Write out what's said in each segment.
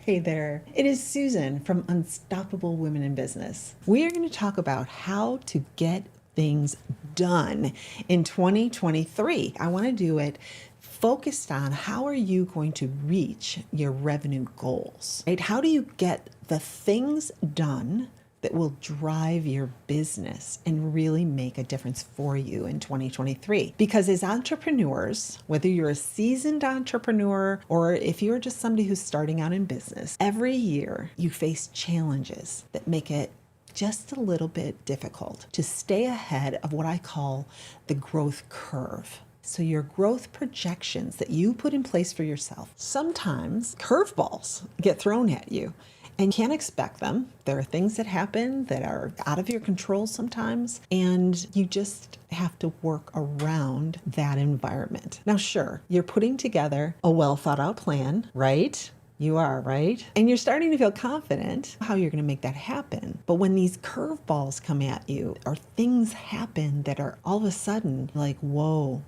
Hey there, it is Susan from Unstoppable Women in Business. We are going to talk about how to get things done in 2023. I want to do it focused on how are you going to reach your revenue goals, right? How do you get the things done that will drive your business and really make a difference for you in 2023. Because as entrepreneurs, whether you're a seasoned entrepreneur or if you're just somebody who's starting out in business, every year you face challenges that make it just a little bit difficult to stay ahead of what I call the growth curve. So your growth projections that you put in place for yourself, sometimes curveballs get thrown at you. And you can't expect them. There are things that happen that are out of your control sometimes, and you just have to work around that environment. Now, sure, you're putting together a well thought out plan, right? You are, right? And you're starting to feel confident how you're going to make that happen. But when these curveballs come at you or things happen that are all of a sudden like, whoa,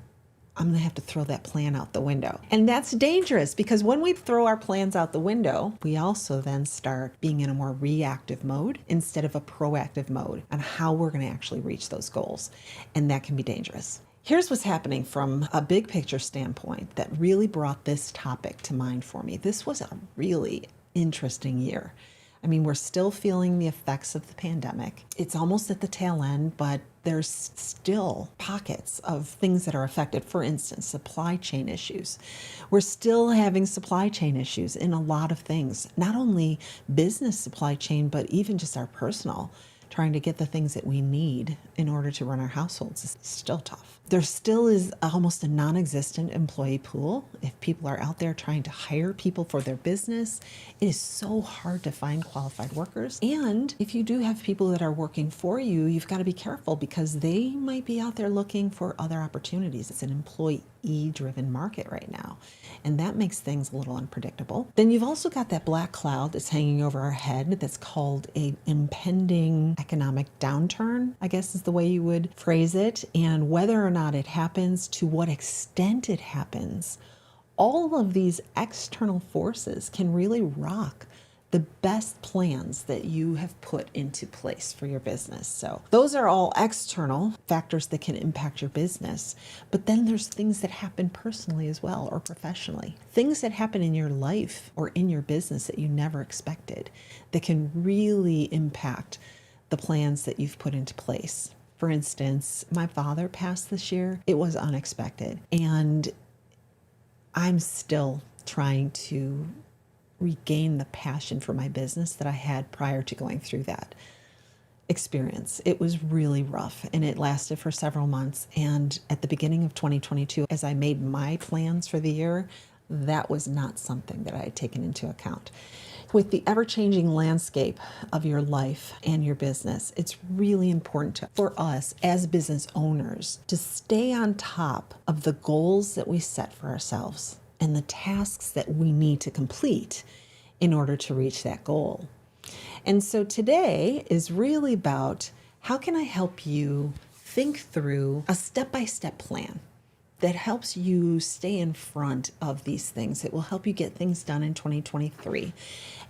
I'm going to have to throw that plan out the window. And that's dangerous because when we throw our plans out the window, we also then start being in a more reactive mode instead of a proactive mode on how we're going to actually reach those goals. And that can be dangerous. Here's what's happening from a big picture standpoint that really brought this topic to mind for me. This was a really interesting year. I mean, we're still feeling the effects of the pandemic. It's almost at the tail end, but there's still pockets of things that are affected. For instance, supply chain issues. We're still having supply chain issues in a lot of things, not only business supply chain, but even just our personal. Trying to get the things that we need in order to run our households is still tough. There still is almost a non-existent employee pool. If people are out there trying to hire people for their business, it is so hard to find qualified workers. And if you do have people that are working for you, you've got to be careful because they might be out there looking for other opportunities. It's an employee-driven market right now, and that makes things a little unpredictable. Then you've also got that black cloud that's hanging over our head that's called an impending economic downturn, I guess is the way you would phrase it. And whether or not it happens, to what extent it happens, all of these external forces can really rock the best plans that you have put into place for your business. So those are all external factors that can impact your business. But then there's things that happen personally as well, or professionally. Things that happen in your life or in your business that you never expected that can really impact the plans that you've put into place. For instance, my father passed this year. It was unexpected. And I'm still trying to regain the passion for my business that I had prior to going through that experience. It was really rough and it lasted for several months. And at the beginning of 2022, as I made my plans for the year, that was not something that I had taken into account. With the ever-changing landscape of your life and your business, it's really important for us as business owners to stay on top of the goals that we set for ourselves and the tasks that we need to complete in order to reach that goal. And so today is really about how can I help you think through a step-by-step plan that helps you stay in front of these things. It will help you get things done in 2023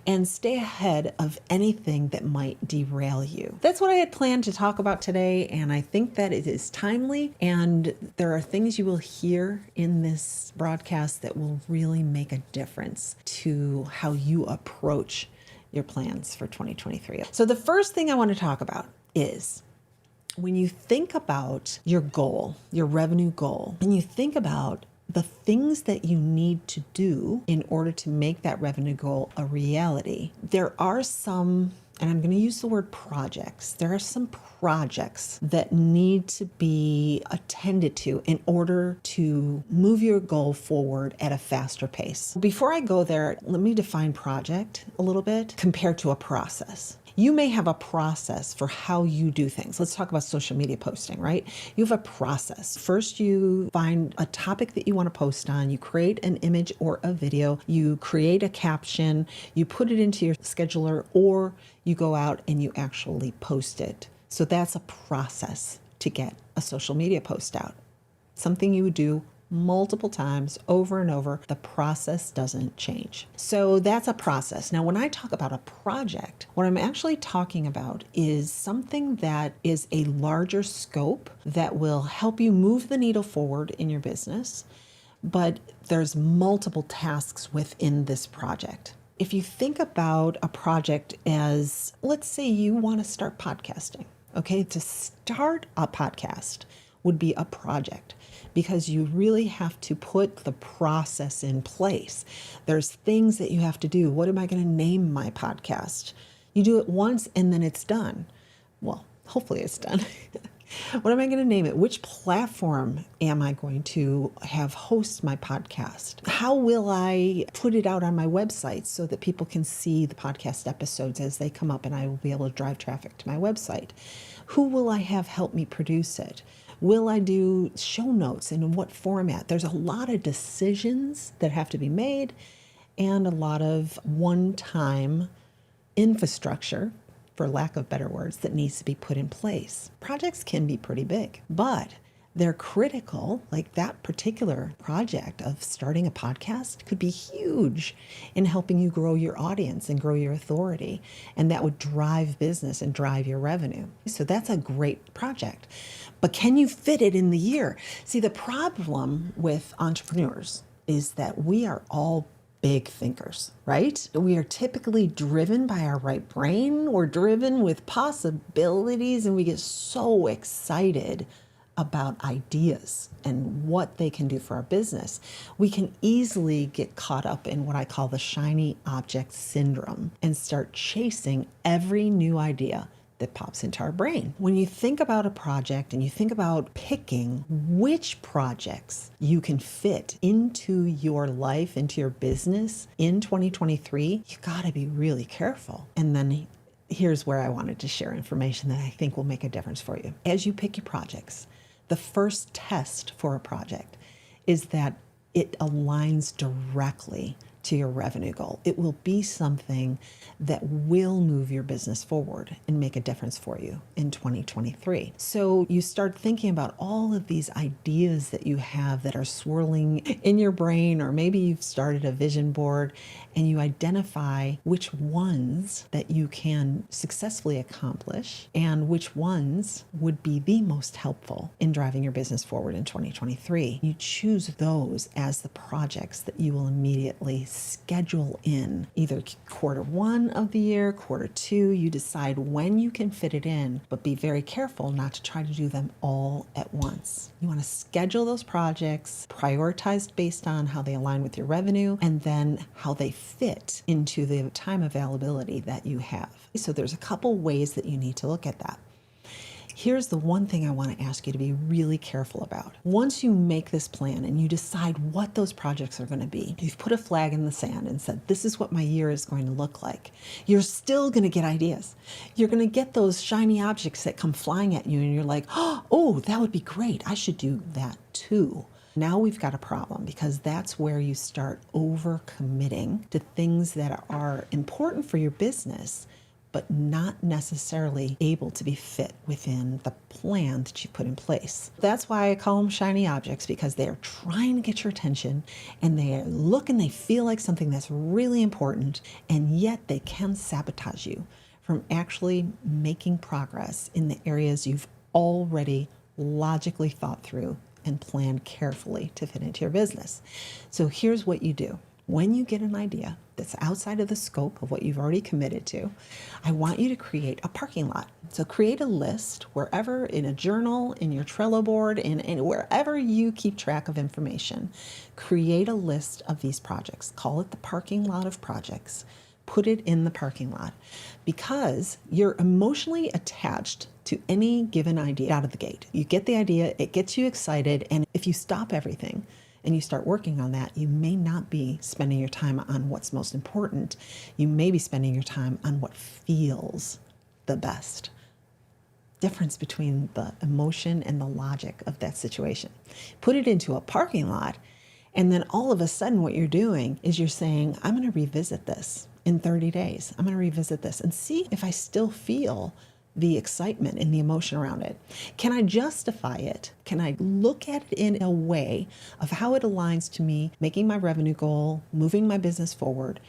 and stay ahead of anything that might derail you. That's what I had planned to talk about today, and I think that it is timely, and there are things you will hear in this broadcast that will really make a difference to how you approach your plans for 2023. So the first thing I want to talk about is when you think about your goal, your revenue goal, and you think about the things that you need to do in order to make that revenue goal a reality, there are some, and I'm going to use the word projects, there are some projects that need to be attended to in order to move your goal forward at a faster pace. Before I go there, let me define project a little bit compared to a process. You may have a process for how you do things. Let's talk about social media posting, right? You have a process. First, you find a topic that you want to post on. You create an image or a video. You create a caption. You put it into your scheduler, or you go out and you actually post it. So that's a process to get a social media post out. Something you would do multiple times over and over, the process doesn't change. So that's a process. Now, when I talk about a project, what I'm actually talking about is something that is a larger scope that will help you move the needle forward in your business, but there's multiple tasks within this project. If you think about a project as, let's say you want to start podcasting, okay? To start a podcast would be a project because you really have to put the process in place. There's things that you have to do. What am I going to name my podcast? You do it once and then it's done. Well, hopefully it's done. What am I going to name it? Which platform am I going to have host my podcast? How will I put it out on my website so that people can see the podcast episodes as they come up and I will be able to drive traffic to my website? Who will I have help me produce it? Will I do show notes and in what format? There's a lot of decisions that have to be made and a lot of one-time infrastructure, for lack of better words, that needs to be put in place. Projects can be pretty big, but they're critical. Like that particular project of starting a podcast could be huge in helping you grow your audience and grow your authority. And that would drive business and drive your revenue. So that's a great project. But can you fit it in the year? See, the problem with entrepreneurs is that we are all big thinkers, right? We are typically driven by our right brain. We're driven with possibilities and we get so excited about ideas and what they can do for our business. We can easily get caught up in what I call the shiny object syndrome and start chasing every new idea that pops into our brain. When you think about a project and you think about picking which projects you can fit into your life, into your business in 2023, you gotta be really careful. And then here's where I wanted to share information that I think will make a difference for you. As you pick your projects, the first test for a project is that it aligns directly to your revenue goal. It will be something that will move your business forward and make a difference for you in 2023. So you start thinking about all of these ideas that you have that are swirling in your brain, or maybe you've started a vision board and you identify which ones that you can successfully accomplish and which ones would be the most helpful in driving your business forward in 2023. You choose those as the projects that you will immediately schedule in either quarter one of the year, quarter two. You decide when you can fit it in, but be very careful not to try to do them all at once. You want to schedule those projects, prioritized based on how they align with your revenue, and then how they fit into the time availability that you have. So there's a couple ways that you need to look at that. Here's the one thing I want to ask you to be really careful about. Once you make this plan and you decide what those projects are going to be, you've put a flag in the sand and said, this is what my year is going to look like. You're still going to get ideas. You're going to get those shiny objects that come flying at you and you're like, oh, that would be great. I should do that too. Now we've got a problem because that's where you start overcommitting to things that are important for your business, but not necessarily able to be fit within the plan that you put in place. That's why I call them shiny objects, because they are trying to get your attention and they look and they feel like something that's really important, and yet they can sabotage you from actually making progress in the areas you've already logically thought through and planned carefully to fit into your business. So here's what you do. When you get an idea that's outside of the scope of what you've already committed to, I want you to create a parking lot. So create a list wherever, in a journal, in your Trello board, in wherever you keep track of information. Create a list of these projects. Call it the parking lot of projects. Put it in the parking lot, because you're emotionally attached to any given idea out of the gate. You get the idea, it gets you excited, and if you stop everything and you start working on that, you may not be spending your time on what's most important. You may be spending your time on what feels the best. Difference between the emotion and the logic of that situation. Put it into a parking lot, and then all of a sudden what you're doing is you're saying, I'm going to revisit this in 30 days. I'm going to revisit this and see if I still feel the excitement and the emotion around it? Can I justify it? Can I look at it in a way of how it aligns to me making my revenue goal, moving my business forward,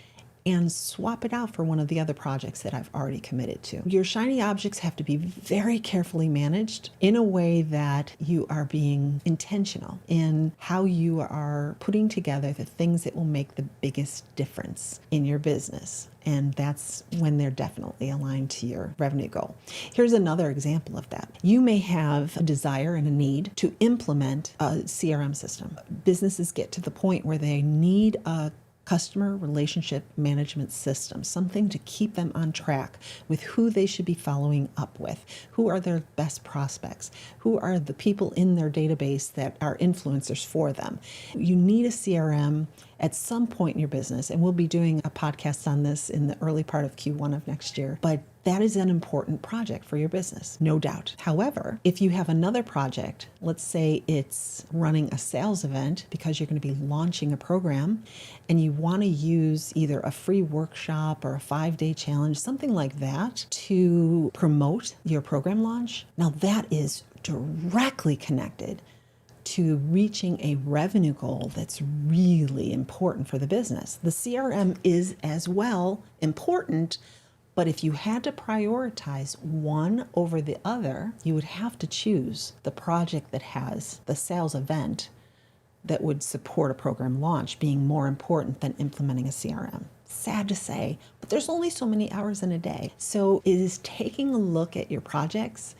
and swap it out for one of the other projects that I've already committed to? Your shiny objects have to be very carefully managed in a way that you are being intentional in how you are putting together the things that will make the biggest difference in your business. And that's when they're definitely aligned to your revenue goal. Here's another example of that. You may have a desire and a need to implement a CRM system. Businesses get to the point where they need a customer relationship management system, something to keep them on track with who they should be following up with, who are their best prospects, who are the people in their database that are influencers for them. You need a CRM at some point in your business, and we'll be doing a podcast on this in the early part of Q1 of next year, but that is an important project for your business, no doubt. However, if you have another project, let's say it's running a sales event because you're going to be launching a program and you want to use either a free workshop or a 5-day challenge, something like that, to promote your program launch, now that is directly connected to reaching a revenue goal that's really important for the business. The CRM is as well important, but if you had to prioritize one over the other, you would have to choose the project that has the sales event that would support a program launch being more important than implementing a CRM. Sad to say, but there's only so many hours in a day. So it is taking a look at your projects,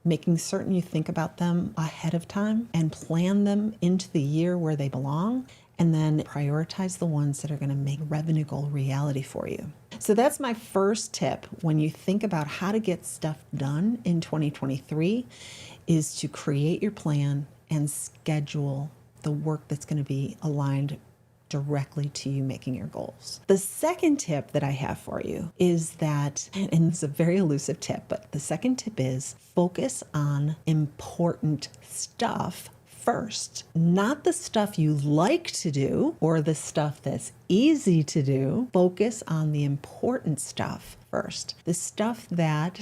making certain you think about them ahead of time and plan them into the year where they belong, and then prioritize the ones that are going to make revenue goal reality for you. So that's my first tip when you think about how to get stuff done in 2023, is to create your plan and schedule the work that's going to be aligned directly to you making your goals. The second tip that I have for you is that, and it's a very elusive tip, but the second tip is focus on important stuff first, not the stuff you like to do or the stuff that's easy to do. Focus on the important stuff first, the stuff that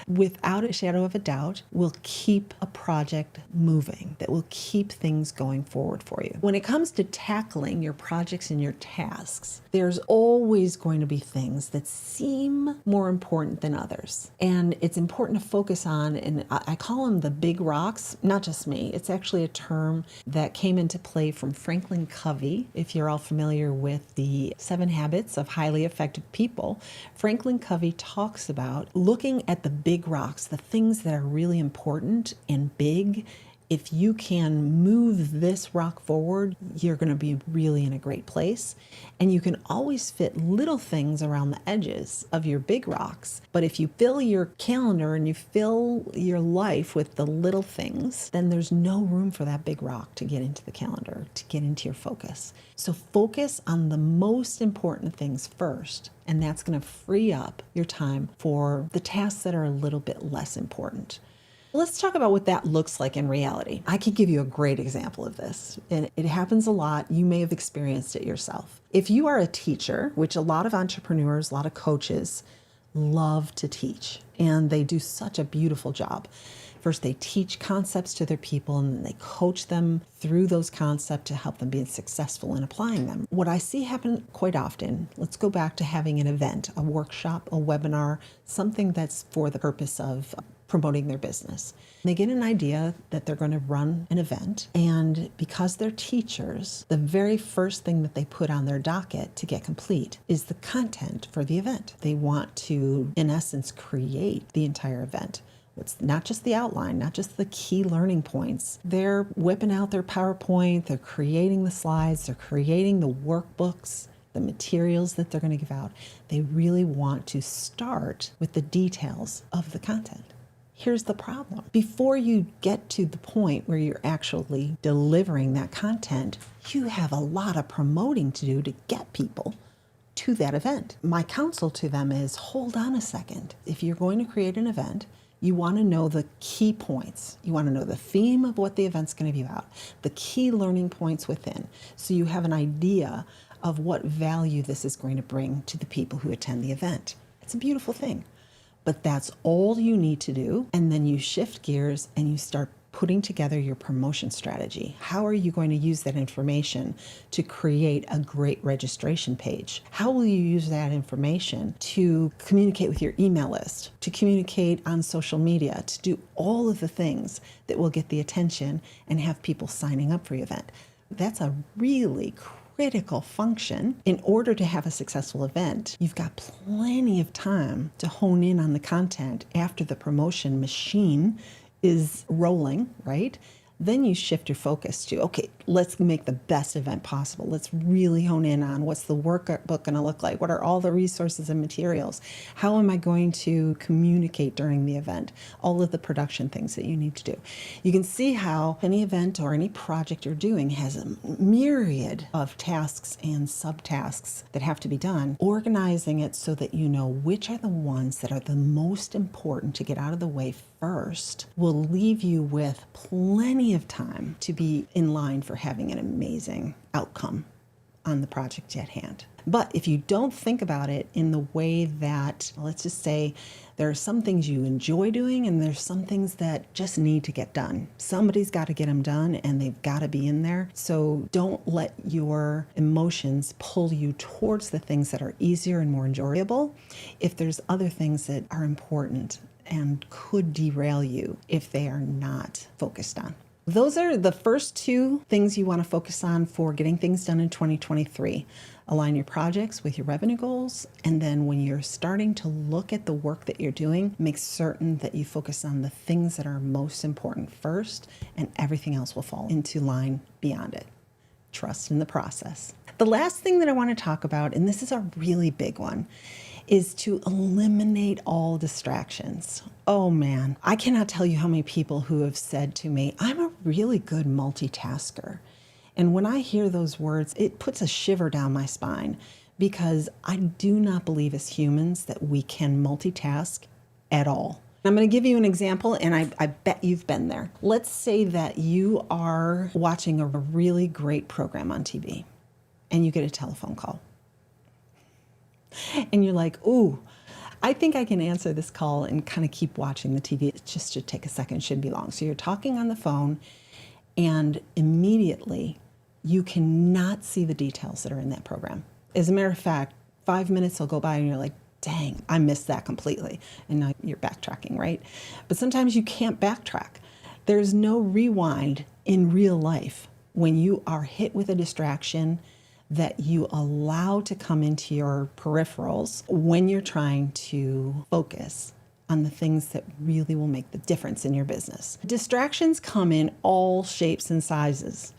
without a shadow of a doubt will keep a project moving, that will keep things going forward for you. When it comes to tackling your projects and your tasks, there's always going to be things that seem more important than others. And it's important to focus on, and I call them the big rocks, not just me. It's actually a term that came into play from Franklin Covey. If you're all familiar with the 7 Habits of Highly Effective People, Franklin Covey talks about looking at the big rocks, the things that are really important and big. If you can move this rock forward, you're going to be really in a great place. And you can always fit little things around the edges of your big rocks. But if you fill your calendar and you fill your life with the little things, then there's no room for that big rock to get into the calendar, to get into your focus. So focus on the most important things first. And that's going to free up your time for the tasks that are a little bit less important. Let's talk about what that looks like in reality. I can give you a great example of this, and it happens a lot. You may have experienced it yourself. If you are a teacher, which a lot of entrepreneurs, a lot of coaches love to teach, and they do such a beautiful job. First, they teach concepts to their people, and then they coach them through those concepts to help them be successful in applying them. What I see happen quite often, let's go back to having an event, a workshop, a webinar, something that's for the purpose of promoting their business. They get an idea that they're going to run an event, and because they're teachers, the very first thing that they put on their docket to get complete is the content for the event. They want to, in essence, create the entire event. It's not just the outline, not just the key learning points. They're whipping out their PowerPoint, they're creating the slides, they're creating the workbooks, the materials that they're going to give out. They really want to start with the details of the content. Here's the problem. Before you get to the point where you're actually delivering that content, you have a lot of promoting to do to get people to that event. My counsel to them is, hold on a second. If you're going to create an event, you want to know the key points. You want to know the theme of what the event's going to be about, the key learning points within, so you have an idea of what value this is going to bring to the people who attend the event. It's a beautiful thing. but that's all you need to do. And then you shift gears and you start putting together your promotion strategy. How are you going to use that information to create a great registration page? How will you use that information to communicate with your email list, to communicate on social media, to do all of the things that will get the attention and have people signing up for your event? That's a really critical function. In order to have a successful event, you've got plenty of time to hone in on the content after the promotion machine is rolling, right? Then you shift your focus to, okay, let's make the best event possible. Let's really hone in on what's the workbook going to look like? What are all the resources and materials? How am I going to communicate during the event? All of the production things that you need to do. You can see how any event or any project you're doing has a myriad of tasks and subtasks that have to be done. Organizing it so that you know which are the ones that are the most important to get out of the way first will leave you with plenty of time to be in line for having an amazing outcome on the project at hand. But if you don't think about it in the way that, let's just say, there are some things you enjoy doing and there's some things that just need to get done. Somebody's got to get them done and they've got to be in there. So don't let your emotions pull you towards the things that are easier and more enjoyable if there's other things that are important and could derail you if they are not focused on. Those are the first two things you want to focus on for getting things done in 2023. Align your projects with your revenue goals, and then when you're starting to look at the work that you're doing, make certain that you focus on the things that are most important first, and everything else will fall into line beyond it. Trust in the process. The last thing that I want to talk about, and this is a really big one, is to eliminate all distractions. Oh man, I cannot tell you how many people who have said to me, I'm a really good multitasker. And when I hear those words, it puts a shiver down my spine because I do not believe as humans that we can multitask at all. I'm going to give you an example, and I bet you've been there. Let's say that you are watching a really great program on TV and you get a telephone call. And you're like, ooh, I think I can answer this call and kind of keep watching the TV. It just should take a second, shouldn't be long. So you're talking on the phone and immediately you cannot see the details that are in that program. As a matter of fact, 5 minutes will go by and you're like, dang, I missed that completely. And now you're backtracking, right? But sometimes you can't backtrack. There's no rewind in real life when you are hit with a distraction that you allow to come into your peripherals when you're trying to focus on the things that really will make the difference in your business. Distractions come in all shapes and sizes.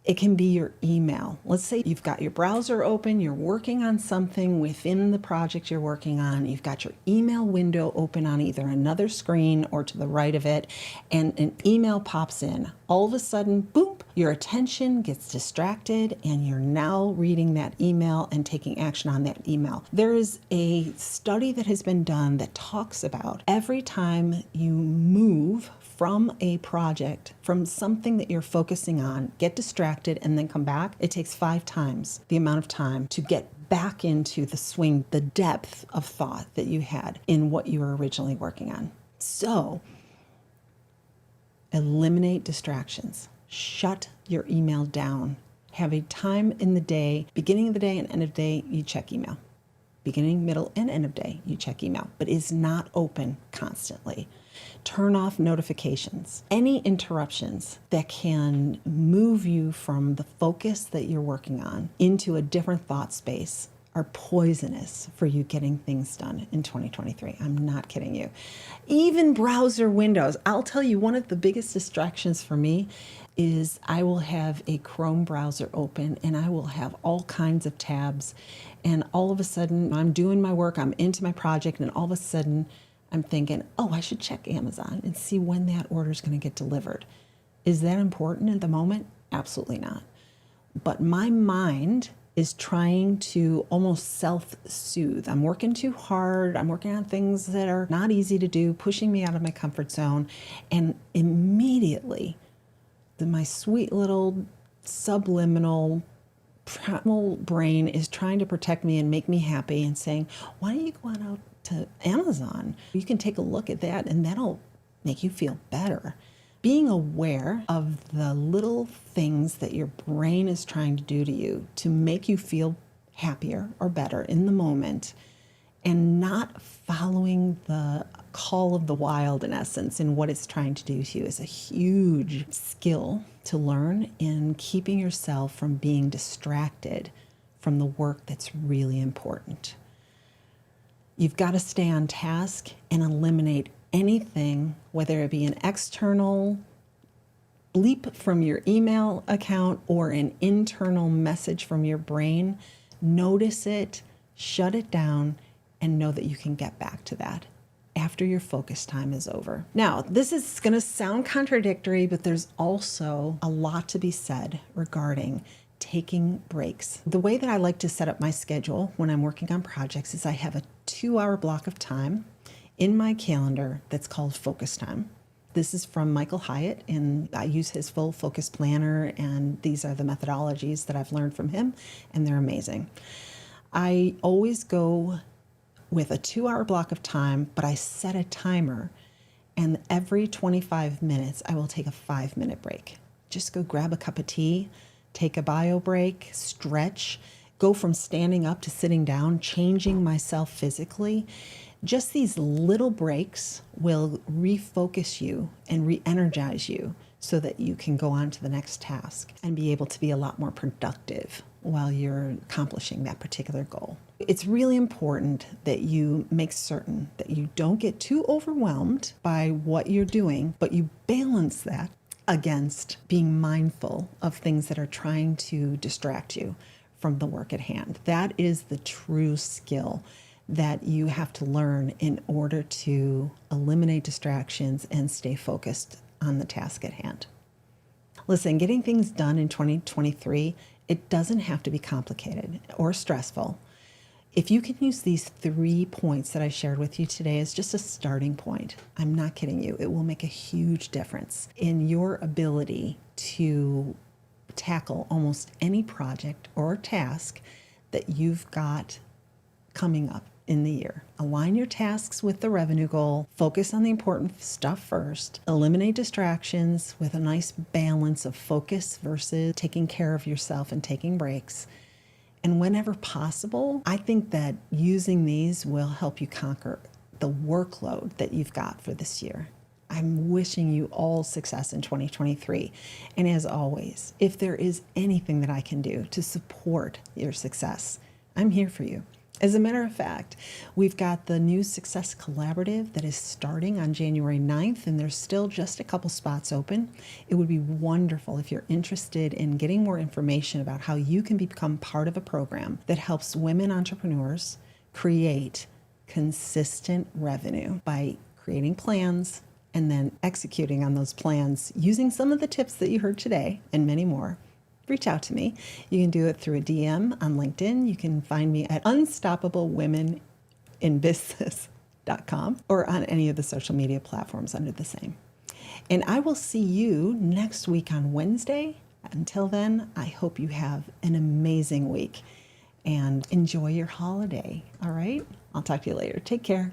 It can be your email. Let's say you've got your browser open, you're working on something within the project you're working on. You've got your email window open on either another screen or to the right of it, and an email pops in. All of a sudden, boom, your attention gets distracted and you're now reading that email and taking action on that email. There is a study that has been done that talks about every time you move from a project, from something that you're focusing on, get distracted and then come back, it takes 5 times the amount of time to get back into the swing, the depth of thought that you had in what you were originally working on. So, eliminate distractions. Shut your email down. Have a time in the day, beginning of the day and end of the day, you check email. Beginning, middle, and end of day, you check email, but it's not open constantly. Turn off notifications. Any interruptions that can move you from the focus that you're working on into a different thought space are poisonous for you getting things done in 2023. I'm not kidding you. Even browser windows. I'll tell you, one of the biggest distractions for me is I will have a Chrome browser open and I will have all kinds of tabs, and all of a sudden I'm doing my work, I'm into my project, and all of a sudden I'm thinking, oh, I should check Amazon and see when that order is going to get delivered. Is that important at the moment? Absolutely not. But my mind is trying to almost self-soothe. I'm working too hard. I'm working on things that are not easy to do, pushing me out of my comfort zone. And immediately, my sweet little subliminal primal brain is trying to protect me and make me happy and saying, why don't you go on out to Amazon. You can take a look at that and that'll make you feel better. Being aware of the little things that your brain is trying to do to you to make you feel happier or better in the moment, and not following the call of the wild, in essence, in what it's trying to do to you, is a huge skill to learn in keeping yourself from being distracted from the work that's really important. You've got to stay on task and eliminate anything, whether it be an external bleep from your email account or an internal message from your brain. Notice it, shut it down, and know that you can get back to that after your focus time is over. Now, this is going to sound contradictory, but there's also a lot to be said regarding taking breaks. The way that I like to set up my schedule when I'm working on projects is I have a 2-hour block of time in my calendar that's called focus time. This is from Michael Hyatt, and I use his full focus planner, and these are the methodologies that I've learned from him, and they're amazing. I always go with a 2-hour block of time, but I set a timer, and every 25 minutes, I will take a 5-minute break. Just go grab a cup of tea, take a bio break, stretch, go from standing up to sitting down, changing myself physically. Just these little breaks will refocus you and re-energize you so that you can go on to the next task and be able to be a lot more productive while you're accomplishing that particular goal. It's really important that you make certain that you don't get too overwhelmed by what you're doing, but you balance that against being mindful of things that are trying to distract you from the work at hand. That is the true skill that you have to learn in order to eliminate distractions and stay focused on the task at hand. Listen, getting things done in 2023, it doesn't have to be complicated or stressful. If you can use these 3 points that I shared with you today as just a starting point, I'm not kidding you, it will make a huge difference in your ability to tackle almost any project or task that you've got coming up in the year. Align your tasks with the revenue goal, focus on the important stuff first, eliminate distractions with a nice balance of focus versus taking care of yourself and taking breaks. And whenever possible, I think that using these will help you conquer the workload that you've got for this year. I'm wishing you all success in 2023. And as always, if there is anything that I can do to support your success, I'm here for you. As a matter of fact, we've got the new Success Collaborative that is starting on January 9th, and there's still just a couple spots open. It would be wonderful if you're interested in getting more information about how you can become part of a program that helps women entrepreneurs create consistent revenue by creating plans and then executing on those plans using some of the tips that you heard today and many more. Reach out to me. You can do it through a DM on LinkedIn. You can find me at unstoppablewomeninbusiness.com or on any of the social media platforms under the same. And I will see you next week on Wednesday. Until then, I hope you have an amazing week and enjoy your holiday. All right? I'll talk to you later. Take care.